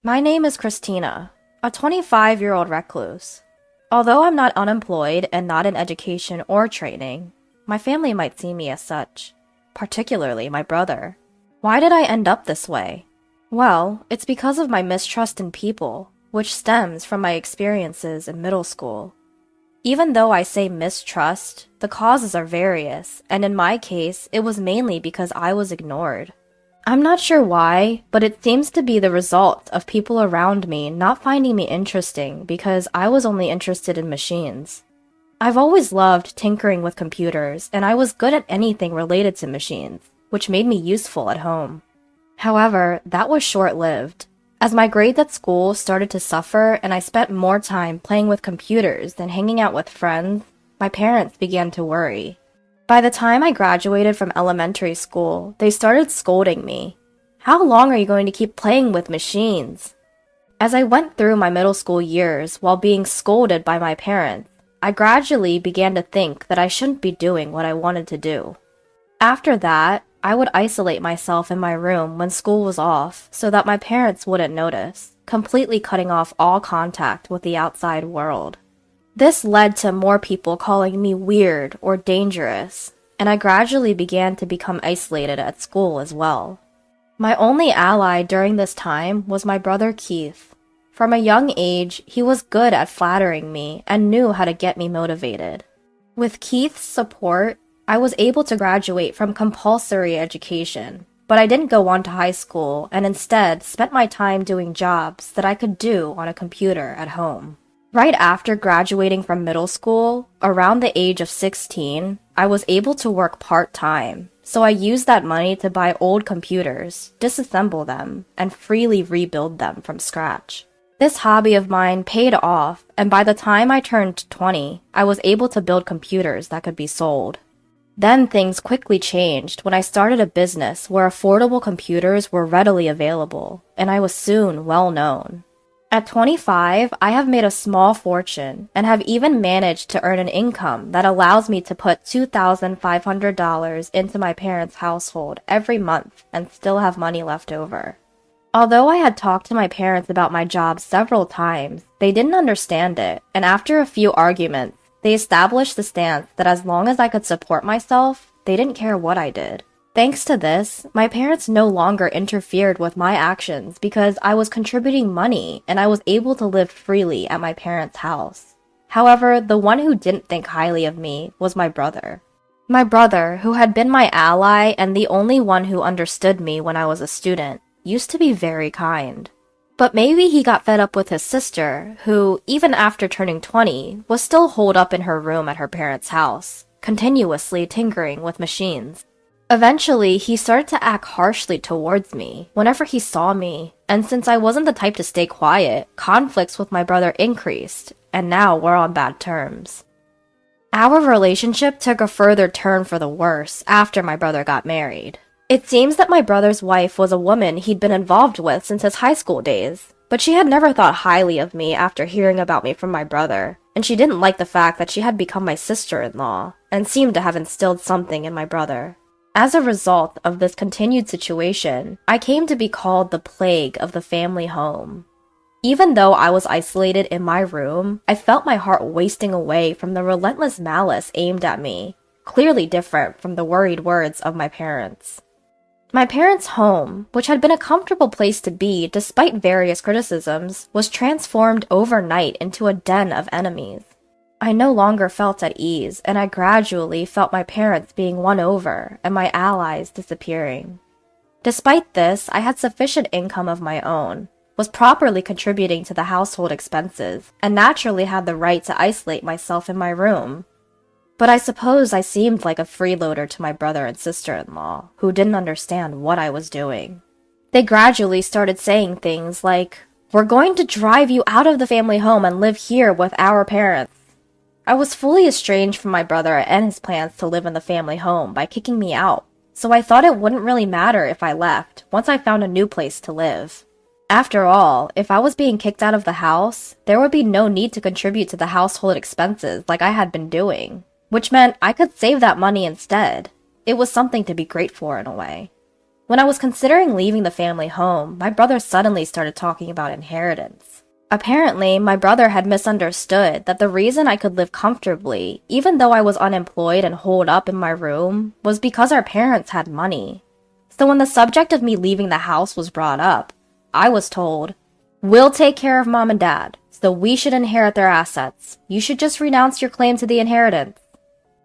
My name is Christina, a 25-year-old recluse. Although I'm not unemployed and not in education or training, my family might see me as such, particularly my brother. Why did I end up this way? Well, it's because of my mistrust in people, which stems from my experiences in middle school. Even though I say mistrust, the causes are various, and in my case, it was mainly because I was ignored. I'm not sure why, but it seems to be the result of people around me not finding me interesting because I was only interested in machines. I've always loved tinkering with computers, and I was good at anything related to machines, which made me useful at home. However, that was short-lived. As my grades at school started to suffer and I spent more time playing with computers than hanging out with friends, my parents began to worry. By the time I graduated from elementary school, they started scolding me. How long are you going to keep playing with machines? As I went through my middle school years while being scolded by my parents, I gradually began to think that I shouldn't be doing what I wanted to do. After that, I would isolate myself in my room when school was off so that my parents wouldn't notice, completely cutting off all contact with the outside world. This led to more people calling me weird or dangerous, and I gradually began to become isolated at school as well. My only ally during this time was my brother Keith. From a young age, he was good at flattering me and knew how to get me motivated. With Keith's support, I was able to graduate from compulsory education, but I didn't go on to high school and instead spent my time doing jobs that I could do on a computer at home. Right after graduating from middle school, around the age of 16, I was able to work part-time, so I used that money to buy old computers, disassemble them, and freely rebuild them from scratch. This hobby of mine paid off, and by the time I turned 20, I was able to build computers that could be sold. Then things quickly changed when I started a business where affordable computers were readily available, and I was soon well known. At 25, I have made a small fortune and have even managed to earn an income that allows me to put $2,500 into my parents' household every month and still have money left over. Although I had talked to my parents about my job several times, they didn't understand it, and after a few arguments, they established the stance that as long as I could support myself, they didn't care what I did. Thanks to this, my parents no longer interfered with my actions because I was contributing money and I was able to live freely at my parents' house. However, the one who didn't think highly of me was my brother. My brother, who had been my ally and the only one who understood me when I was a student, used to be very kind. But maybe he got fed up with his sister, who, even after turning 20, was still holed up in her room at her parents' house, continuously tinkering with machines. Eventually, he started to act harshly towards me whenever he saw me, and since I wasn't the type to stay quiet, conflicts with my brother increased, and now we're on bad terms. Our relationship took a further turn for the worse after my brother got married. It seems that my brother's wife was a woman he'd been involved with since his high school days, but she had never thought highly of me after hearing about me from my brother, and she didn't like the fact that she had become my sister-in-law, and seemed to have instilled something in my brother. As a result of this continued situation, I came to be called the plague of the family home. Even though I was isolated in my room, I felt my heart wasting away from the relentless malice aimed at me, clearly different from the worried words of my parents. My parents' home, which had been a comfortable place to be despite various criticisms, was transformed overnight into a den of enemies. I no longer felt at ease, and I gradually felt my parents being won over and my allies disappearing. Despite this, I had sufficient income of my own, was properly contributing to the household expenses, and naturally had the right to isolate myself in my room. But I suppose I seemed like a freeloader to my brother and sister-in-law, who didn't understand what I was doing. They gradually started saying things like, "We're going to drive you out of the family home and live here with our parents." I was fully estranged from my brother and his plans to live in the family home by kicking me out, so I thought it wouldn't really matter if I left once I found a new place to live. After all, if I was being kicked out of the house, there would be no need to contribute to the household expenses like I had been doing, which meant I could save that money instead. It was something to be grateful for in a way. When I was considering leaving the family home, my brother suddenly started talking about inheritance. Apparently, my brother had misunderstood that the reason I could live comfortably, even though I was unemployed and holed up in my room, was because our parents had money. So when the subject of me leaving the house was brought up, I was told, "We'll take care of mom and dad, so we should inherit their assets. You should just renounce your claim to the inheritance."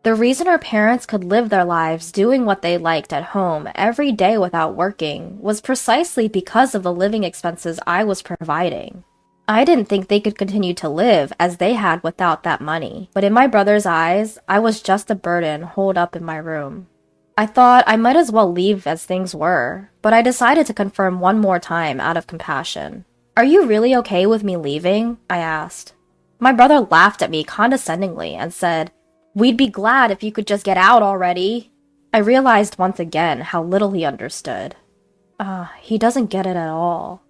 The reason our parents could live their lives doing what they liked at home every day without working was precisely because of the living expenses I was providing. I didn't think they could continue to live as they had without that money, but in my brother's eyes, I was just a burden holed up in my room. I thought I might as well leave as things were, but I decided to confirm one more time out of compassion. "Are you really okay with me leaving?" I asked. My brother laughed at me condescendingly and said, "We'd be glad if you could just get out already." I realized once again how little he understood. He doesn't get it at all.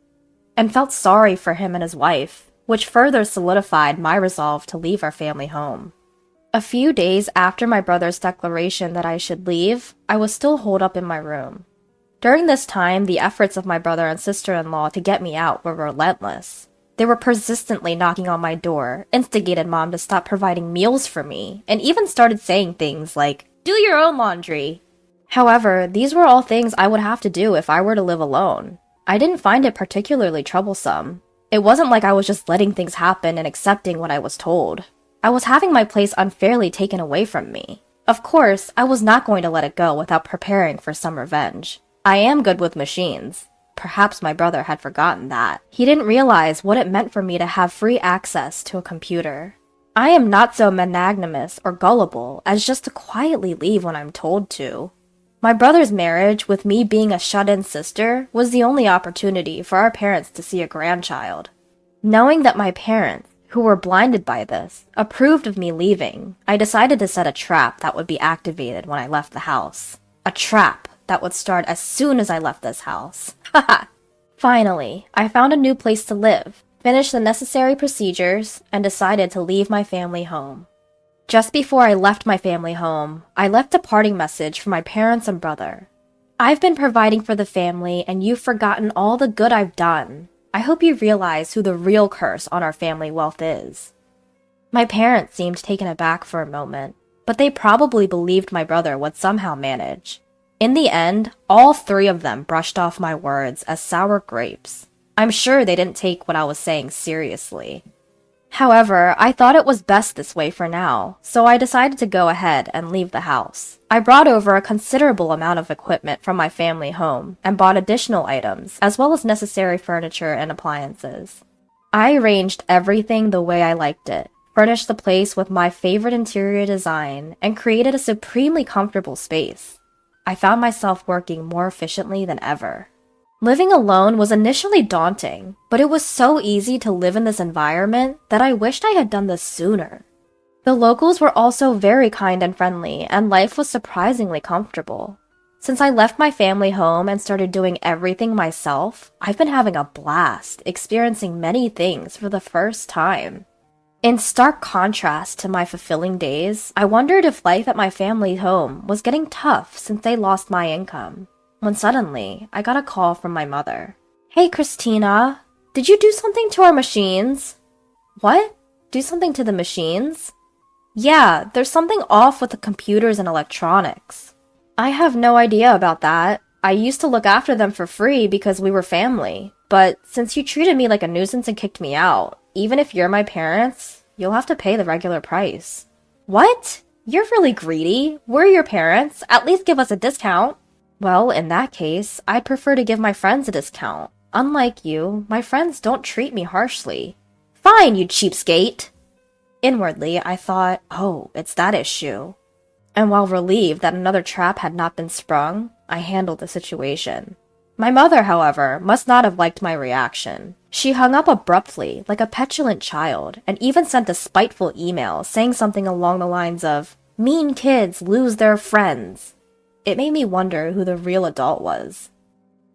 And felt sorry for him and his wife, which further solidified my resolve to leave our family home. A few days after my brother's declaration that I should leave, I was still holed up in my room. During this time, the efforts of my brother and sister-in-law to get me out were relentless. They were persistently knocking on my door, instigated mom to stop providing meals for me, and even started saying things like, "Do your own laundry." However, these were all things I would have to do if I were to live alone. I didn't find it particularly troublesome. It wasn't like I was just letting things happen and accepting what I was told. I was having my place unfairly taken away from me. Of course, I was not going to let it go without preparing for some revenge. I am good with machines. Perhaps my brother had forgotten that. He didn't realize what it meant for me to have free access to a computer. I am not so magnanimous or gullible as just to quietly leave when I'm told to. My brother's marriage, with me being a shut-in sister, was the only opportunity for our parents to see a grandchild. Knowing that my parents, who were blinded by this, approved of me leaving, I decided to set a trap that would be activated when I left the house. A trap that would start as soon as I left this house. Haha! Finally, I found a new place to live, finished the necessary procedures, and decided to leave my family home. Just before I left my family home, I left a parting message for my parents and brother. "I've been providing for the family, and you've forgotten all the good I've done. I hope you realize who the real curse on our family wealth is." My parents seemed taken aback for a moment, but they probably believed my brother would somehow manage. In the end, all three of them brushed off my words as sour grapes. I'm sure they didn't take what I was saying seriously. However, I thought it was best this way for now, so I decided to go ahead and leave the house. I brought over a considerable amount of equipment from my family home and bought additional items, as well as necessary furniture and appliances. I arranged everything the way I liked it, furnished the place with my favorite interior design, and created a supremely comfortable space. I found myself working more efficiently than ever. Living alone was initially daunting, but it was so easy to live in this environment that I wished I had done this sooner. The locals were also very kind and friendly, and life was surprisingly comfortable. Since I left my family home and started doing everything myself, I've been having a blast, experiencing many things for the first time. In stark contrast to my fulfilling days, I wondered if life at my family home was getting tough since they lost my income. When suddenly, I got a call from my mother. "Hey, Christina, did you do something to our machines?" "What? Do something to the machines?" "Yeah, there's something off with the computers and electronics." "I have no idea about that. I used to look after them for free because we were family. But since you treated me like a nuisance and kicked me out, even if you're my parents, you'll have to pay the regular price." "What? You're really greedy. We're your parents. At least give us a discount." "Well, in that case, I'd prefer to give my friends a discount. Unlike you, my friends don't treat me harshly." "Fine, you cheapskate!" Inwardly, I thought, oh, it's that issue. And while relieved that another trap had not been sprung, I handled the situation. My mother, however, must not have liked my reaction. She hung up abruptly, like a petulant child, and even sent a spiteful email saying something along the lines of, "Mean kids lose their friends." It made me wonder who the real adult was.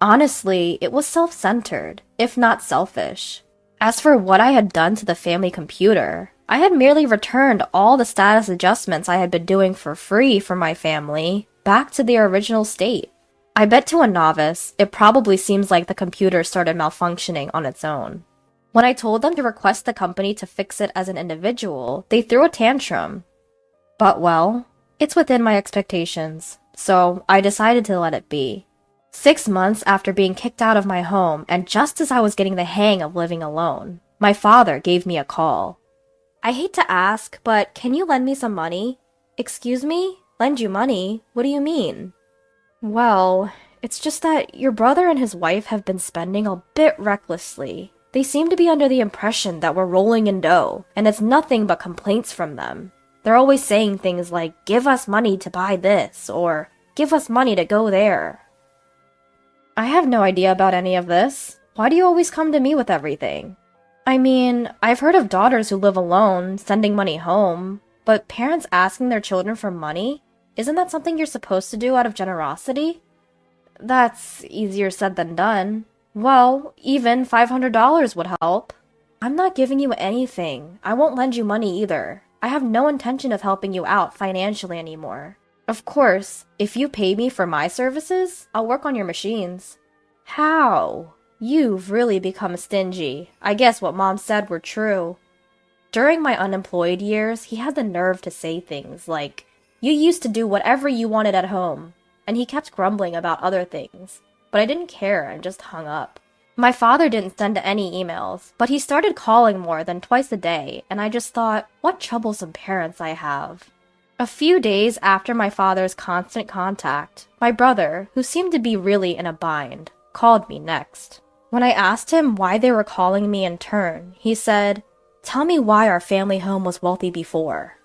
Honestly, it was self-centered, if not selfish. As for what I had done to the family computer, I had merely returned all the status adjustments I had been doing for free for my family back to their original state. I bet to a novice, it probably seems like the computer started malfunctioning on its own. When I told them to request the company to fix it as an individual, they threw a tantrum. But well, it's within my expectations, so I decided to let it be. 6 months after being kicked out of my home, and just as I was getting the hang of living alone, my father gave me a call. I hate to ask, but can you lend me some money? Excuse me? Lend you money? What do you mean? Well, it's just that your brother and his wife have been spending a bit recklessly. They seem to be under the impression that we're rolling in dough, and it's nothing but complaints from them. They're always saying things like, give us money to buy this, or give us money to go there. I have no idea about any of this. Why do you always come to me with everything? I mean, I've heard of daughters who live alone, sending money home, but parents asking their children for money? Isn't that something you're supposed to do out of generosity? That's easier said than done. Well, even $500 would help. I'm not giving you anything. I won't lend you money either. I have no intention of helping you out financially anymore. Of course, if you pay me for my services, I'll work on your machines. How? You've really become stingy. I guess what Mom said were true. During my unemployed years, he had the nerve to say things like, you used to do whatever you wanted at home, and he kept grumbling about other things. But I didn't care and just hung up. My father didn't send any emails, but he started calling more than twice a day, and I just thought, what troublesome parents I have. A few days after my father's constant contact, my brother, who seemed to be really in a bind, called me next. When I asked him why they were calling me in turn, he said, tell me why our family home was wealthy before.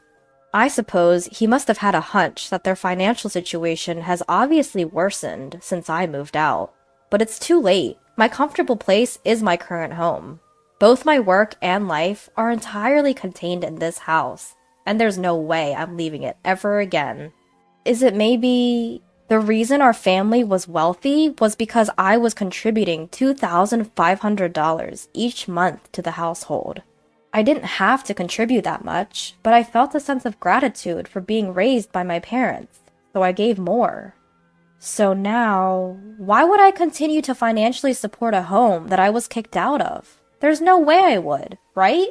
I suppose he must have had a hunch that their financial situation has obviously worsened since I moved out. But it's too late. My comfortable place is my current home. Both my work and life are entirely contained in this house, and there's no way I'm leaving it ever again. Is it maybe the reason our family was wealthy was because I was contributing $2,500 each month to the household? I didn't have to contribute that much, but I felt a sense of gratitude for being raised by my parents, so I gave more. So now, why would I continue to financially support a home that I was kicked out of? There's no way I would, right?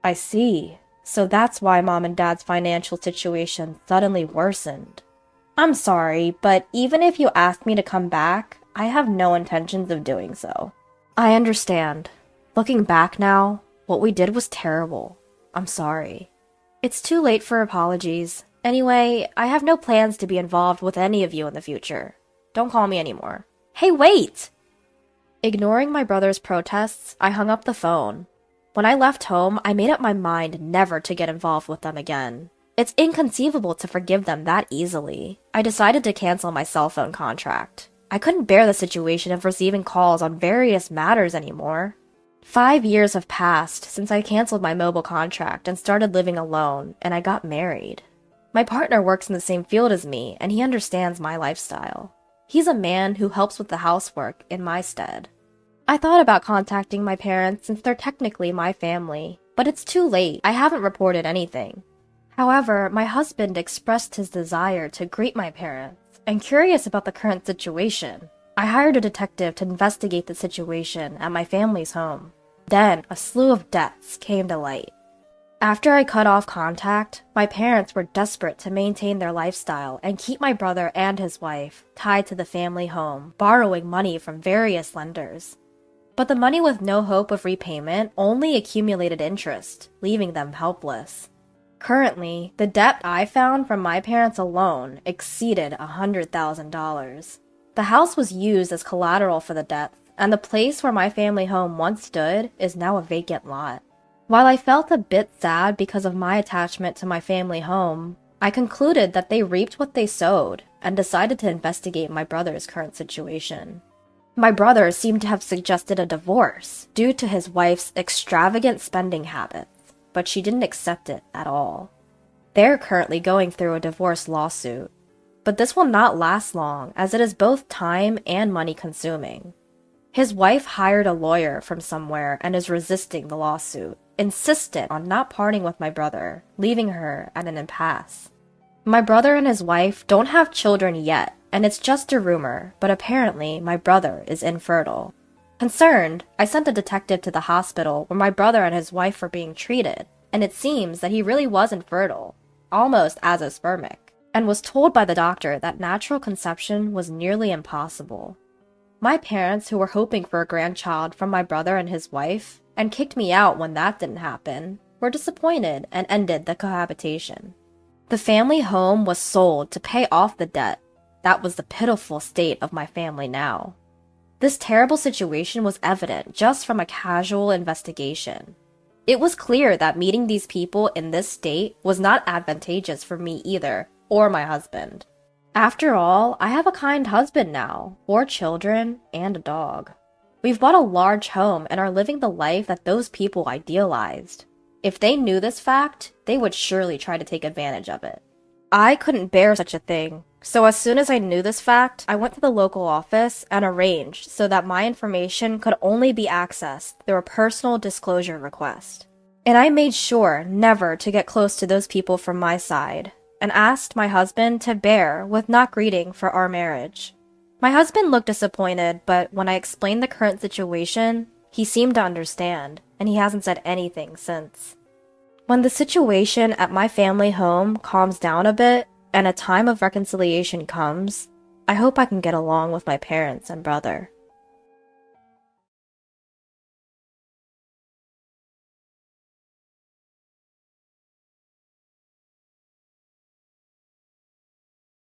I see. So that's why Mom and Dad's financial situation suddenly worsened. I'm sorry, but even if you ask me to come back, I have no intentions of doing so. I understand. Looking back now, what we did was terrible. I'm sorry. It's too late for apologies. Anyway, I have no plans to be involved with any of you in the future. Don't call me anymore. Hey, wait! Ignoring my brother's protests, I hung up the phone. When I left home, I made up my mind never to get involved with them again. It's inconceivable to forgive them that easily. I decided to cancel my cell phone contract. I couldn't bear the situation of receiving calls on various matters anymore. 5 years have passed since I canceled my mobile contract and started living alone, and I got married. My partner works in the same field as me, and he understands my lifestyle. He's a man who helps with the housework in my stead. I thought about contacting my parents since they're technically my family, but it's too late. I haven't reported anything. However, my husband expressed his desire to greet my parents, and curious about the current situation, I hired a detective to investigate the situation at my family's home. Then, a slew of deaths came to light. After I cut off contact, my parents were desperate to maintain their lifestyle and keep my brother and his wife tied to the family home, borrowing money from various lenders. But the money with no hope of repayment only accumulated interest, leaving them helpless. Currently, the debt I found from my parents alone exceeded $100,000. The house was used as collateral for the debts, and the place where my family home once stood is now a vacant lot. While I felt a bit sad because of my attachment to my family home, I concluded that they reaped what they sowed and decided to investigate my brother's current situation. My brother seemed to have suggested a divorce due to his wife's extravagant spending habits, but she didn't accept it at all. They're currently going through a divorce lawsuit, but this will not last long as it is both time and money consuming. His wife hired a lawyer from somewhere and is resisting the lawsuit, insistent on not parting with my brother, leaving her at an impasse. My brother and his wife don't have children yet, and it's just a rumor, but apparently my brother is infertile. Concerned, I sent a detective to the hospital where my brother and his wife were being treated, and it seems that he really was infertile, almost azoospermic, and was told by the doctor that natural conception was nearly impossible. My parents, who were hoping for a grandchild from my brother and his wife, and kicked me out when that didn't happen, were disappointed and ended the cohabitation. The family home was sold to pay off the debt. That was the pitiful state of my family now. This terrible situation was evident just from a casual investigation. It was clear that meeting these people in this state was not advantageous for me either, or my husband. After all, I have a kind husband now, 4 children, and a dog. We've bought a large home and are living the life that those people idealized. If they knew this fact, they would surely try to take advantage of it. I couldn't bear such a thing, so as soon as I knew this fact, I went to the local office and arranged so that my information could only be accessed through a personal disclosure request. And I made sure never to get close to those people from my side, and asked my husband to bear with not greeting for our marriage. My husband looked disappointed, but when I explained the current situation, he seemed to understand, and he hasn't said anything since. When the situation at my family home calms down a bit, and a time of reconciliation comes, I hope I can get along with my parents and brother.